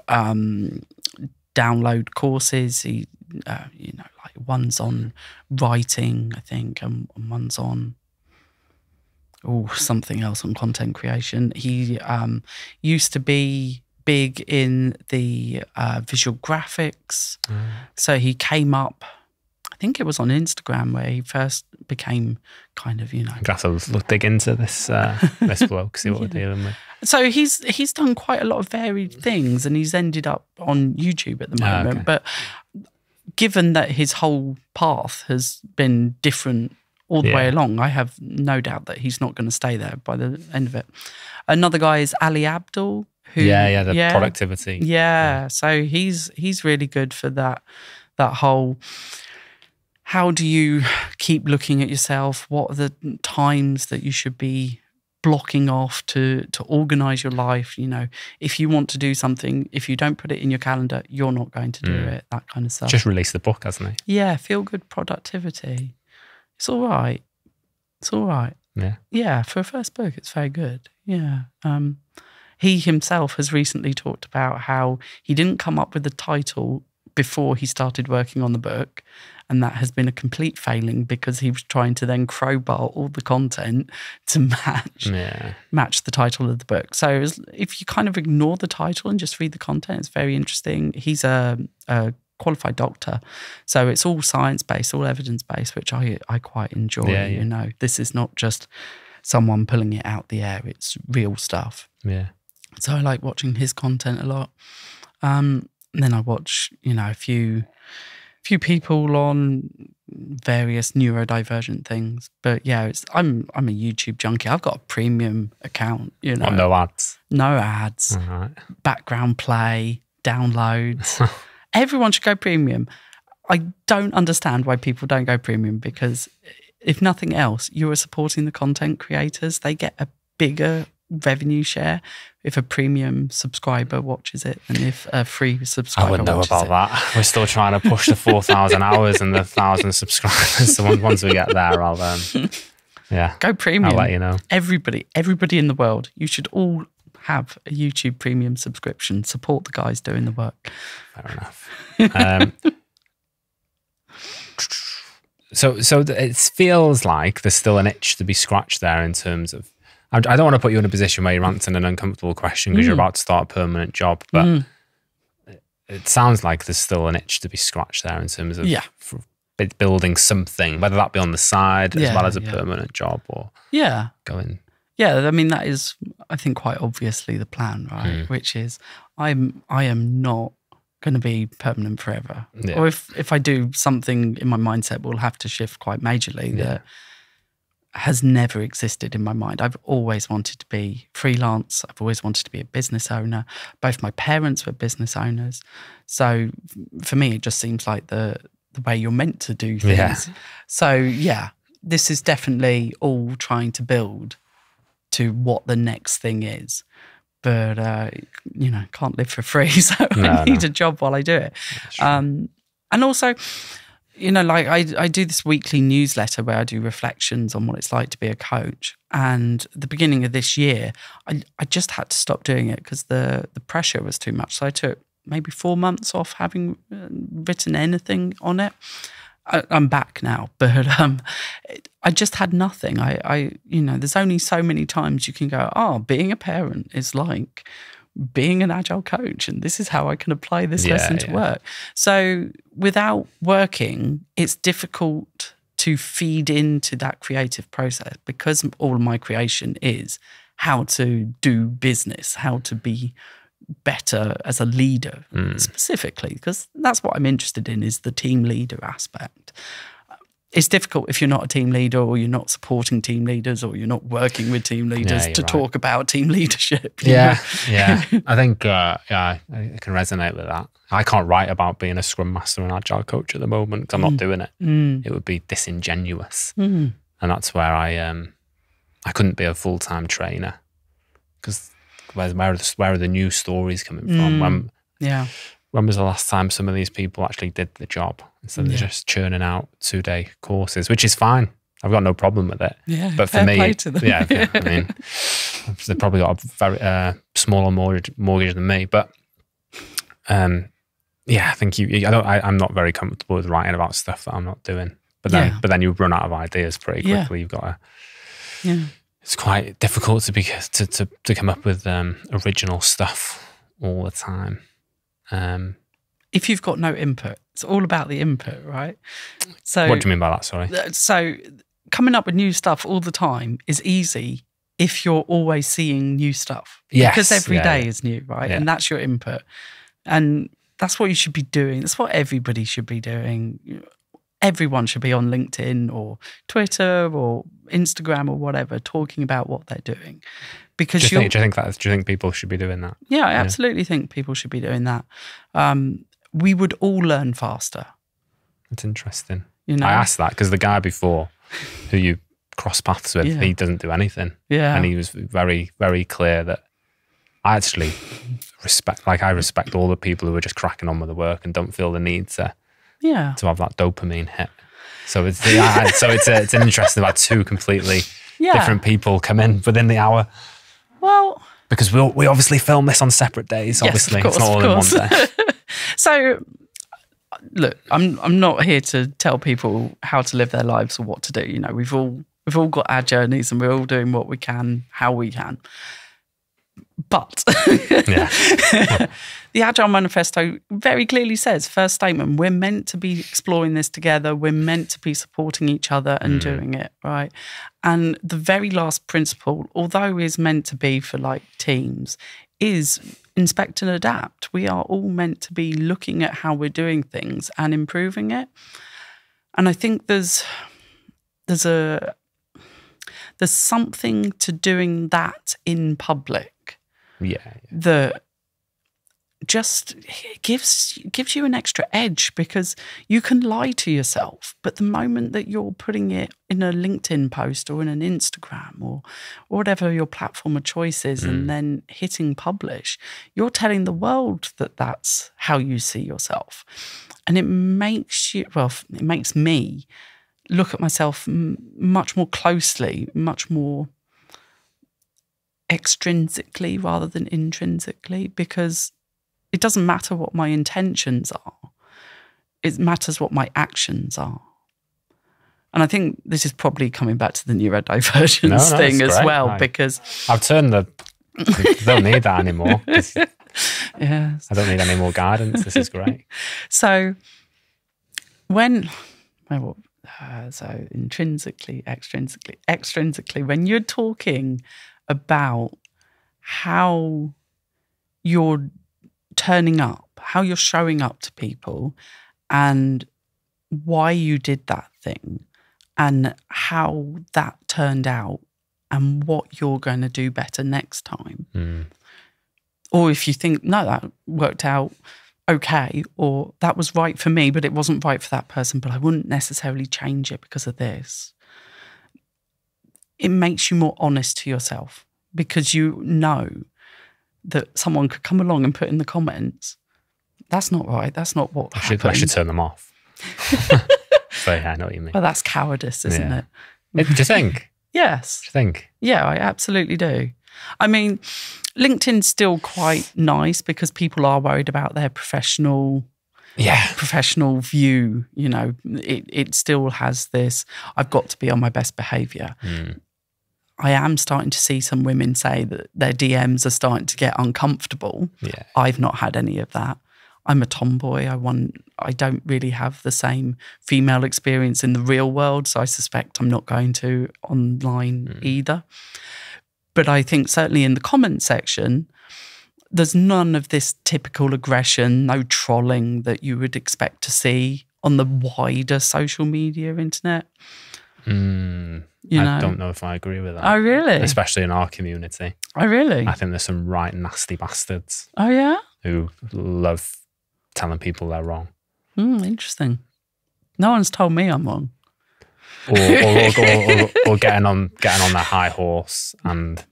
Speaker 2: download courses. Like one's on writing, I think, and one's on something else on content creation. He used to be big in the visual graphics. So he came up, I think it was on Instagram where he first became kind of, you know.
Speaker 1: I guess I'll dig into this blog, see what we're dealing with.
Speaker 2: So he's done quite a lot of varied things, and he's ended up on YouTube at the moment. But given that his whole path has been different all the way along, I have no doubt that he's not going to stay there by the end of it. Another guy is Ali Abdul. Who,
Speaker 1: the productivity.
Speaker 2: Yeah, so he's really good for that whole, how do you keep looking at yourself? What are the times that you should be blocking off to organize your life? You know, if you want to do something, if you don't put it in your calendar, you're not going to do it, that kind of stuff.
Speaker 1: Just released the book, hasn't he?
Speaker 2: Yeah, Feel Good Productivity. It's all right. Yeah, for a first book, it's very good. Yeah. He himself has recently talked about how he didn't come up with the title before he started working on the book, and that has been a complete failing because he was trying to then crowbar all the content to match the title of the book. So if you kind of ignore the title and just read the content, it's very interesting. He's a qualified doctor, so it's all science-based, all evidence-based, which I quite enjoy. You know, this is not just someone pulling it out the air, it's real stuff. Yeah. So I like watching his content a lot. And then I watch, you know, a few people on various neurodivergent things. But yeah, I'm a YouTube junkie. I've got a premium account, you know.
Speaker 1: No ads.
Speaker 2: No ads. All right. Background play, downloads. Everyone should go premium. I don't understand why people don't go premium, because if nothing else, you are supporting the content creators. They get a bigger revenue share if a premium subscriber watches it than if a free subscriber watches it.
Speaker 1: I wouldn't know about that. We're still trying to push the 4,000 hours and the 1,000 subscribers. So once we get there, I'll
Speaker 2: go premium.
Speaker 1: I'll let you know.
Speaker 2: Everybody in the world, you should all have a YouTube premium subscription. Support the guys doing the work.
Speaker 1: Fair enough. it feels like there's still an itch to be scratched there in terms of. I don't want to put you in a position where you're answering an uncomfortable question because you're about to start a permanent job, but it sounds like there's still an itch to be scratched there in terms of building something, whether that be on the side as well as a permanent job or going.
Speaker 2: Yeah, I mean, that is, I think, quite obviously the plan, right? Which is I am not going to be permanent forever. Yeah. Or if I do, something in my mindset will have to shift quite majorly that has never existed in my mind. I've always wanted to be freelance. I've always wanted to be a business owner. Both my parents were business owners. So for me, it just seems like the way you're meant to do things. Yeah. So this is definitely all trying to build to what the next thing is. But, can't live for free. So I need a job while I do it. And also, I do this weekly newsletter where I do reflections on what it's like to be a coach. And at the beginning of this year, I just had to stop doing it because the pressure was too much. So I took maybe 4 months off having written anything on it. I'm back now, but I just had nothing. There's only so many times you can go, being a parent is like being an agile coach, and this is how I can apply this lesson to work. So without working, it's difficult to feed into that creative process because all of my creation is how to do business, how to be better as a leader specifically, because that's what I'm interested in, is the team leader aspect. It's difficult if you're not a team leader or you're not supporting team leaders or you're not working with team leaders to talk about team leadership.
Speaker 1: Yeah. I think I can resonate with that. I can't write about being a Scrum Master and Agile coach at the moment because I'm not doing it. It would be disingenuous. And that's where I couldn't be a full-time trainer because where are the new stories coming from? When was the last time some of these people actually did the job instead of just churning out 2-day courses, which is fine. I've got no problem with it. Yeah, but for me, I mean, they've probably got a very smaller mortgage than me. But I think I'm not very comfortable with writing about stuff that I'm not doing. But then you run out of ideas pretty quickly. You've got to. It's quite difficult to come up with original stuff all the time.
Speaker 2: If you've got no input, it's all about the input, right? So
Speaker 1: what do you mean by that? Sorry.
Speaker 2: So coming up with new stuff all the time is easy if you're always seeing new stuff.
Speaker 1: Yes,
Speaker 2: because every day is new, right? Yeah. And that's your input. And that's what you should be doing. That's what everybody should be doing. Everyone should be on LinkedIn or Twitter or Instagram or whatever, talking about what they're doing. Because
Speaker 1: do you think people should be doing that?
Speaker 2: Yeah, I absolutely think people should be doing that. We would all learn faster.
Speaker 1: That's interesting. I asked that because the guy before who you cross paths with, he doesn't do anything. Yeah. And he was very, very clear that I actually respect all the people who are just cracking on with the work and don't feel the need to have that dopamine hit. So it's it's interesting about two completely different people come in within the hour.
Speaker 2: Well,
Speaker 1: because we obviously film this on separate days. Obviously,
Speaker 2: yes, of course,
Speaker 1: it's not all in one day.
Speaker 2: So, look, I'm not here to tell people how to live their lives or what to do. We've all got our journeys and we're all doing what we can, how we can. But the Agile Manifesto very clearly says, first statement, we're meant to be exploring this together. We're meant to be supporting each other and doing it, right? And the very last principle, although is meant to be for like teams, is inspect and adapt. We are all meant to be looking at how we're doing things and improving it. And I think there's something to doing that in public. That just gives you an extra edge because you can lie to yourself, but the moment that you're putting it in a LinkedIn post or in an Instagram or whatever your platform of choice is and then hitting publish, you're telling the world that that's how you see yourself. And it makes me look at myself much more closely, much more extrinsically rather than intrinsically, because it doesn't matter what my intentions are. It matters what my actions are. And I think this is probably coming back to the neurodivergence thing as well, because
Speaker 1: I've turned I don't need that anymore.
Speaker 2: Yes.
Speaker 1: I don't need any more guidance. This is great.
Speaker 2: So so intrinsically, extrinsically, when you're talking about how you're turning up, how you're showing up to people, and why you did that thing, and how that turned out, and what you're going to do better next time. Or if you think, no, that worked out okay, or that was right for me, but it wasn't right for that person, but I wouldn't necessarily change it because of this. It makes you more honest to yourself, because you know that someone could come along and put in the comments, that's not right, that's not what happened.
Speaker 1: I should turn them off. So yeah, I know what you mean.
Speaker 2: Well, that's cowardice, isn't it?
Speaker 1: Do you think?
Speaker 2: Yes.
Speaker 1: Do you think?
Speaker 2: Yeah, I absolutely do. I mean, LinkedIn's still quite nice because people are worried about their professional view. You know, it still has this, I've got to be on my best behaviour. I am starting to see some women say that their DMs are starting to get uncomfortable.
Speaker 1: Yeah.
Speaker 2: I've not had any of that. I'm a tomboy. I don't really have the same female experience in the real world, so I suspect I'm not going to online either. But I think certainly in the comment section, there's none of this typical aggression, no trolling that you would expect to see on the wider social media internet.
Speaker 1: I don't know if I agree with that.
Speaker 2: Oh, really?
Speaker 1: Especially in our community.
Speaker 2: Oh, really?
Speaker 1: I think there's some right nasty bastards.
Speaker 2: Oh, yeah?
Speaker 1: Who love telling people they're wrong.
Speaker 2: Interesting. No one's told me I'm wrong.
Speaker 1: Or getting on their high horse, and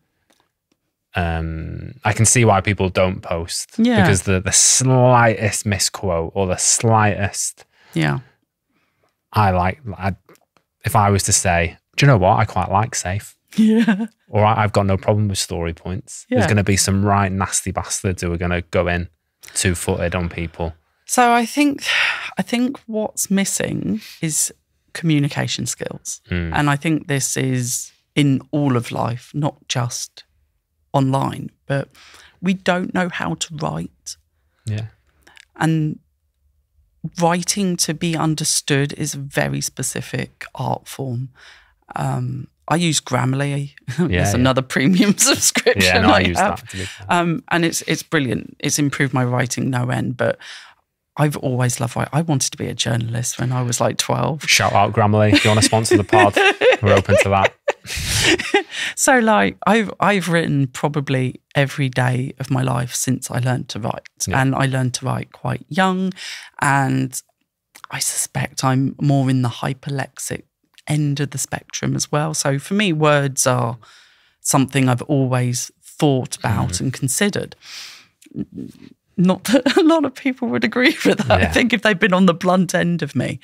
Speaker 1: I can see why people don't post.
Speaker 2: Yeah.
Speaker 1: Because the slightest misquote or the slightest, if I was to say, do you know what, I quite like safe.
Speaker 2: Yeah.
Speaker 1: Or I've got no problem with story points. Yeah. There's going to be some right nasty bastards who are going to go in 2-footed on people.
Speaker 2: So I think what's missing is communication skills. And I think this is in all of life, not just online, but we don't know how to write.
Speaker 1: Yeah. And
Speaker 2: writing to be understood is a very specific art form. I use Grammarly. It's another premium subscription.
Speaker 1: Yeah, no, I use that.
Speaker 2: And it's brilliant. It's improved my writing no end, but I've always loved writing. I wanted to be a journalist when I was like 12.
Speaker 1: Shout out Grammarly. If you want to sponsor the pod, we're open to that.
Speaker 2: So like I've written probably every day of my life since I learned to write. Yeah. And I learned to write quite young, and I suspect I'm more in the hyperlexic end of the spectrum as well. So for me, words are something I've always thought about and considered. Not that a lot of people would agree with that. Yeah. I think if they've been on the blunt end of me.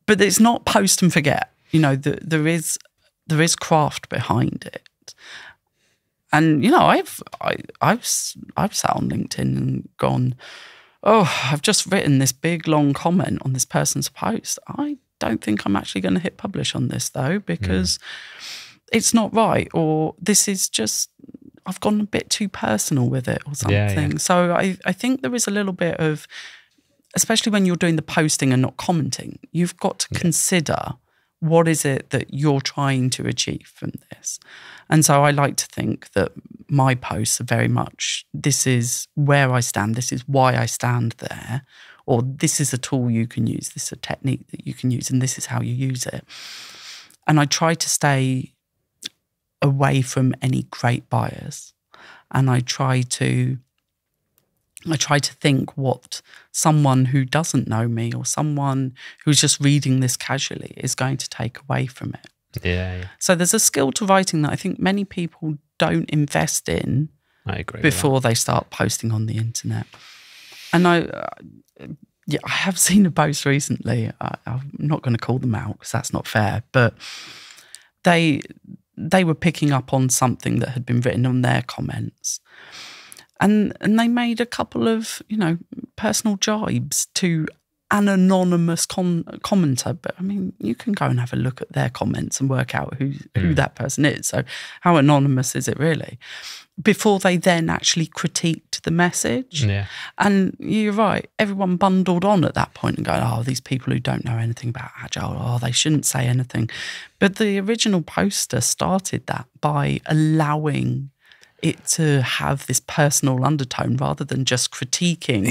Speaker 2: But it's not post and forget. You know, there is craft behind it. And you know, I've sat on LinkedIn and gone, oh, I've just written this big long comment on this person's post. I don't think I'm actually going to hit publish on this though, because it's not right, or this is just, I've gone a bit too personal with it or something. Yeah. So I think there is a little bit of, especially when you're doing the posting and not commenting, you've got to consider what is it that you're trying to achieve from this. And so I like to think that my posts are very much, this is where I stand, this is why I stand there, or this is a tool you can use, this is a technique that you can use, and this is how you use it. And I try to stay away from any great bias, and I try to think what someone who doesn't know me or someone who's just reading this casually is going to take away from it.
Speaker 1: Yeah.
Speaker 2: So there's a skill to writing that I think many people don't invest in.
Speaker 1: I agree
Speaker 2: before they start posting on the internet. And I have seen a post recently. I'm not going to call them out because that's not fair, but they were picking up on something that had been written on their comments. And they made a couple of, personal jibes to an anonymous commenter, but I mean, you can go and have a look at their comments and work out who that person is. So how anonymous is it really? Before they then actually critiqued the message.
Speaker 1: Yeah.
Speaker 2: And you're right, everyone bundled on at that point and going, oh, these people who don't know anything about Agile, oh, they shouldn't say anything. But the original poster started that by allowing it to have this personal undertone rather than just critiquing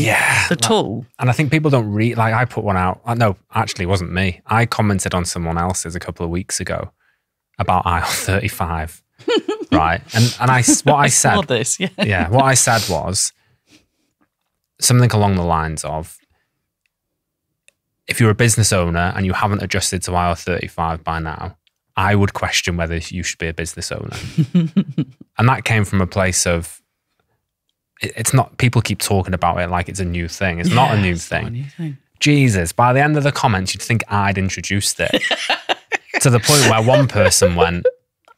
Speaker 2: the tool.
Speaker 1: And I think people don't read, like I put one out. No, actually it wasn't me. I commented on someone else's a couple of weeks ago about IR35. Right. And what I said,
Speaker 2: saw this, yeah.
Speaker 1: What I said was something along the lines of, if you're a business owner and you haven't adjusted to IR35 by now, I would question whether you should be a business owner. And that came from a place of, it's not, people keep talking about it like it's a new thing. It's not a new thing.
Speaker 2: Not a new thing.
Speaker 1: Jesus, by the end of the comments, you'd think I'd introduced it. To the point where one person went,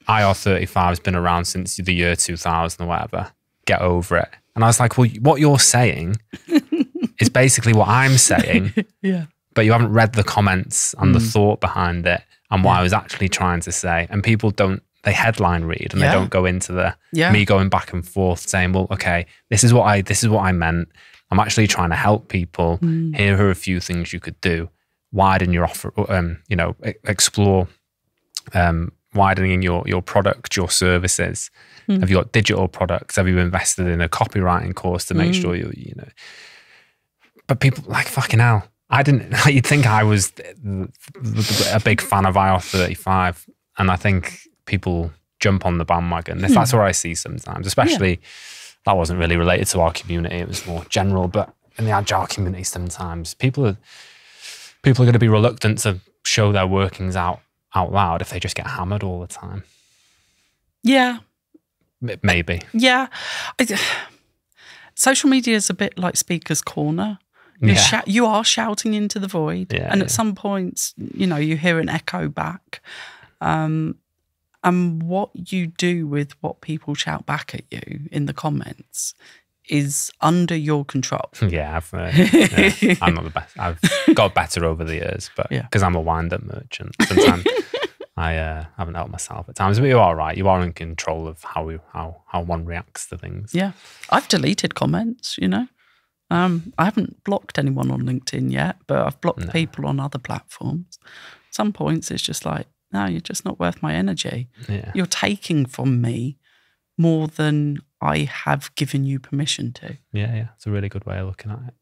Speaker 1: IR35 has been around since the year 2000 or whatever. Get over it. And I was like, well, what you're saying is basically what I'm saying.
Speaker 2: Yeah.
Speaker 1: But you haven't read the comments and the thought behind it and what I was actually trying to say. And people they headline read and they don't go into me going back and forth saying, well, okay, this is what I meant. I'm actually trying to help people. Here are a few things you could do. Widen your offer, explore, widening your product, your services. Have you got digital products? Have you invested in a copywriting course to make sure you know? But people like, fucking hell. I didn't, you'd think I was a big fan of IR35. And I think people jump on the bandwagon. That's what I see sometimes, especially that wasn't really related to our community. It was more general, but in the Agile community, sometimes people are going to be reluctant to show their workings out loud if they just get hammered all the time.
Speaker 2: Yeah.
Speaker 1: Maybe.
Speaker 2: Yeah. Social media is a bit like Speaker's Corner. You are shouting into the void. Yeah, and at some points, you hear an echo back. And what you do with what people shout back at you in the comments is under your control. Yeah,
Speaker 1: I'm not the best. I've got better over the years, but because I'm a wind-up merchant, sometimes I haven't helped myself at times. But you are right. You are in control of how one reacts to things.
Speaker 2: Yeah, I've deleted comments. I haven't blocked anyone on LinkedIn yet, but I've blocked people on other platforms. At some points, it's just like, no, you're just not worth my energy. Yeah. You're taking from me more than I have given you permission to.
Speaker 1: Yeah. It's a really good way of looking at it.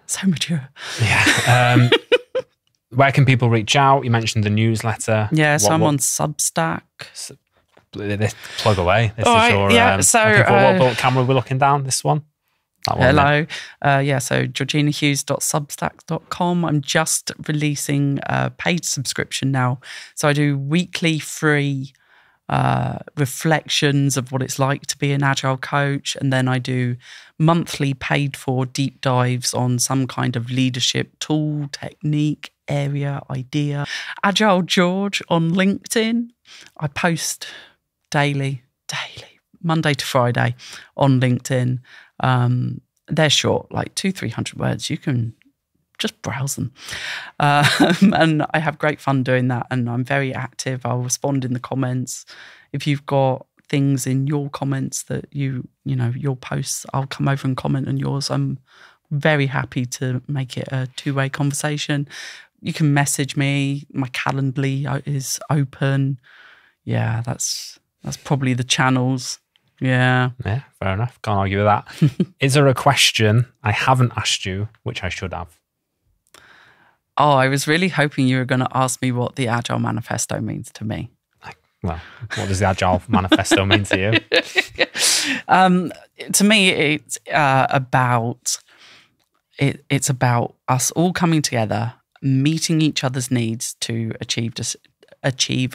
Speaker 2: So mature.
Speaker 1: Yeah. Where can people reach out? You mentioned the newsletter.
Speaker 2: Yeah, so I'm on Substack.
Speaker 1: Plug away. This is your, what camera we're looking down? This one?
Speaker 2: Hello. So georginahughes.substack.com. I'm just releasing a paid subscription now. So I do weekly free reflections of what it's like to be an Agile coach. And then I do monthly paid for deep dives on some kind of leadership tool, technique, area, idea. Agile George on LinkedIn. I post daily, Monday to Friday on LinkedIn. They're short, like 200-300 words. You can just browse them. And I have great fun doing that. And I'm very active. I'll respond in the comments. If you've got things in your comments that your posts, I'll come over and comment on yours. I'm very happy to make it a two-way conversation. You can message me. My Calendly is open. Yeah, that's probably the channels. Yeah,
Speaker 1: fair enough. Can't argue with that. Is there a question I haven't asked you, which I should have?
Speaker 2: Oh, I was really hoping you were going to ask me what the Agile Manifesto means to me.
Speaker 1: Well, what does the Agile Manifesto mean to you?
Speaker 2: To me, it's about us all coming together, meeting each other's needs to achieve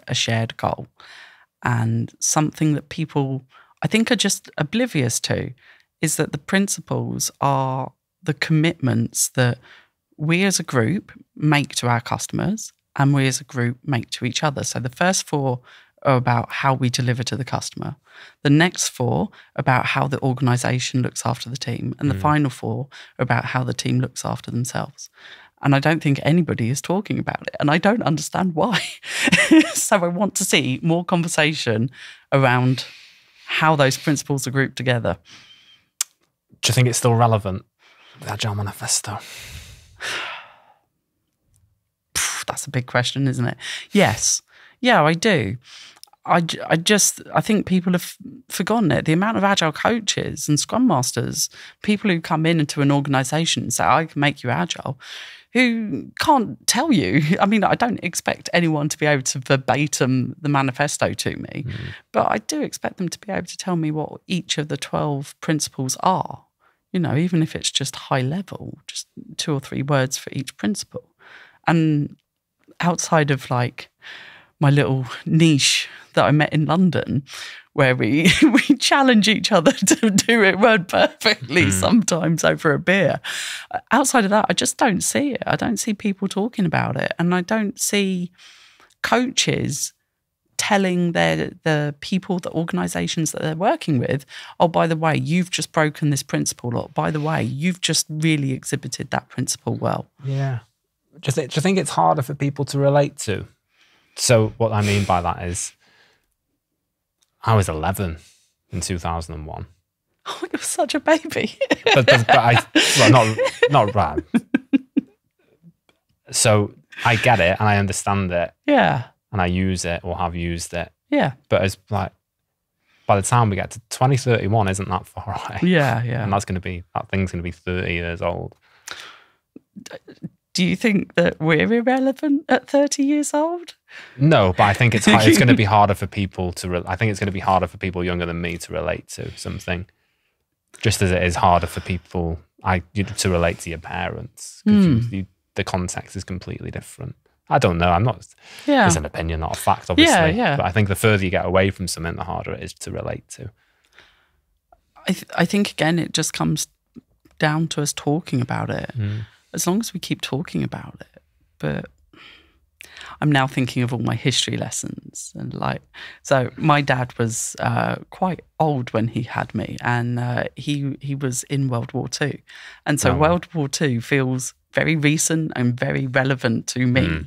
Speaker 2: a shared goal, and something that people, I think, are just oblivious to is that the principles are the commitments that we as a group make to our customers and we as a group make to each other. So the first four are about how we deliver to the customer. The next 4 about how the organisation looks after the team. And the final 4 are about how the team looks after themselves. And I don't think anybody is talking about it. And I don't understand why. So I want to see more conversation around how those principles are grouped together.
Speaker 1: Do you think it's still relevant, the Agile Manifesto?
Speaker 2: That's a big question, isn't it? Yes. Yeah, I do. I think people have forgotten it. The amount of agile coaches and scrum masters, people who come into an organisation and say, I can make you agile, who can't tell you. I mean, I don't expect anyone to be able to verbatim the manifesto to me, but I do expect them to be able to tell me what each of the 12 principles are, even if it's just high level, just 2 or 3 words for each principle. And outside of like my little niche that I met in London, where we challenge each other to do it word perfectly sometimes over a beer. Outside of that, I just don't see it. I don't see people talking about it. And I don't see coaches telling the people, the organisations that they're working with, oh, by the way, you've just broken this principle, or by the way, you've just really exhibited that principle well.
Speaker 1: Yeah. Do you think it's harder for people to relate to? So what I mean by that is, I was 11 in 2001.
Speaker 2: Oh, you're such a baby.
Speaker 1: not right. So I get it and I understand it.
Speaker 2: Yeah.
Speaker 1: And I use it or have used it.
Speaker 2: Yeah.
Speaker 1: But it's like, by the time we get to 2031, isn't that far away?
Speaker 2: Yeah, yeah.
Speaker 1: And that thing's going to be 30 years old.
Speaker 2: Do you think that we're irrelevant at 30 years old?
Speaker 1: No, but I think it's going to be harder for people I think it's going to be harder for people younger than me to relate to something. Just as it is harder for people to relate to your parents. The context is completely different. I don't know. It's an opinion, not a fact, obviously.
Speaker 2: Yeah.
Speaker 1: But I think the further you get away from something, the harder it is to relate to.
Speaker 2: I think, again, it just comes down to us talking about it. As long as we keep talking about it. But I'm now thinking of all my history lessons. So my dad was quite old when he had me, and he was in World War II. And so World War II feels very recent and very relevant to me.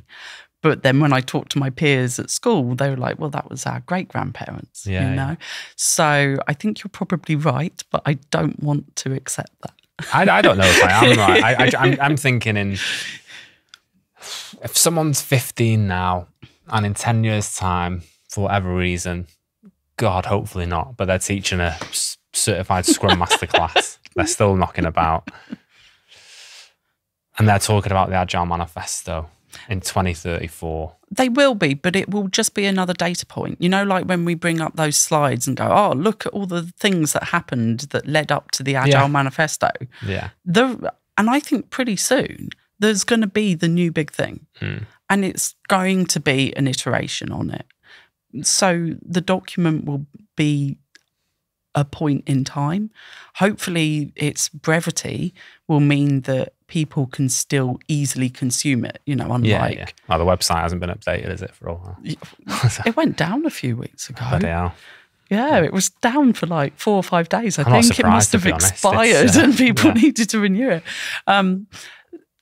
Speaker 2: But then when I talked to my peers at school, they were like, well, that was our great-grandparents, Yeah. So I think you're probably right, but I don't want to accept that.
Speaker 1: I don't know if I am right. I'm thinking if someone's 15 now and in 10 years' time, for whatever reason, God, hopefully not, but they're teaching a certified Scrum Master class, they're still knocking about, and they're talking about the Agile Manifesto in 2034.
Speaker 2: They will be, but it will just be another data point. Like when we bring up those slides and go, oh, look at all the things that happened that led up to the Agile Manifesto.
Speaker 1: Yeah.
Speaker 2: And I think pretty soon there's going to be the new big thing. And it's going to be an iteration on it. So the document will be a point in time. Hopefully its brevity will mean that people can still easily consume it, unlike...
Speaker 1: Yeah. Well, the website hasn't been updated, is it, for a while?
Speaker 2: It went down a few weeks ago.
Speaker 1: Yeah,
Speaker 2: it was down for like 4 or 5 days. I think it must have expired and people needed to renew it.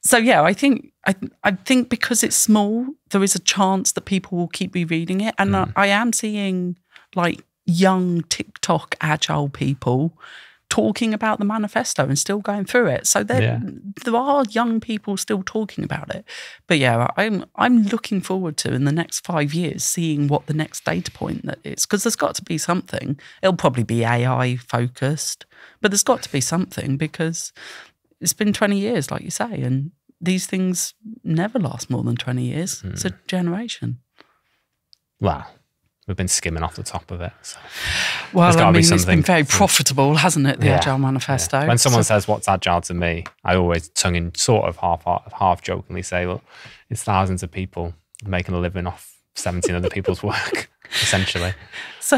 Speaker 2: So yeah, I think because it's small, there is a chance that people will keep rereading it. And I am seeing like young TikTok agile people talking about the manifesto and still going through it. So there are young people still talking about it. But yeah, I'm looking forward to, in the next 5 years, seeing what the next data point that is. Because there's got to be something. It'll probably be AI focused, but there's got to be something, because it's been 20 years, like you say, and these things never last more than 20 years. It's a generation.
Speaker 1: Wow. We've been skimming off the top of it. So
Speaker 2: well, I mean, it's been very profitable, hasn't it, the Agile Manifesto?
Speaker 1: Yeah. When someone says, what's Agile to me, I always sort of half jokingly say, well, it's thousands of people making a living off 17 other people's work, essentially.
Speaker 2: So,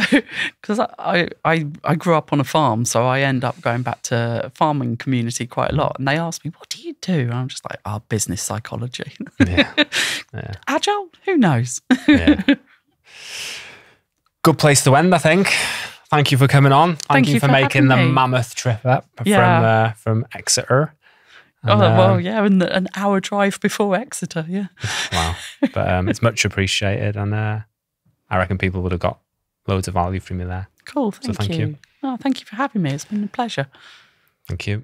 Speaker 2: because I grew up on a farm, so I end up going back to farming community quite a lot. And they ask me, what do you do? And I'm just like, business psychology.
Speaker 1: Yeah.
Speaker 2: Agile? Who knows?
Speaker 1: Yeah. good place to end, I think. Thank you for coming on. Thank you for making the mammoth trip up from Exeter.
Speaker 2: And, well, and an hour drive before Exeter, yeah.
Speaker 1: Wow. But it's much appreciated, and I reckon people would have got loads of value from you there.
Speaker 2: Cool, thank you. Oh, thank you for having me. It's been a pleasure.
Speaker 1: Thank you.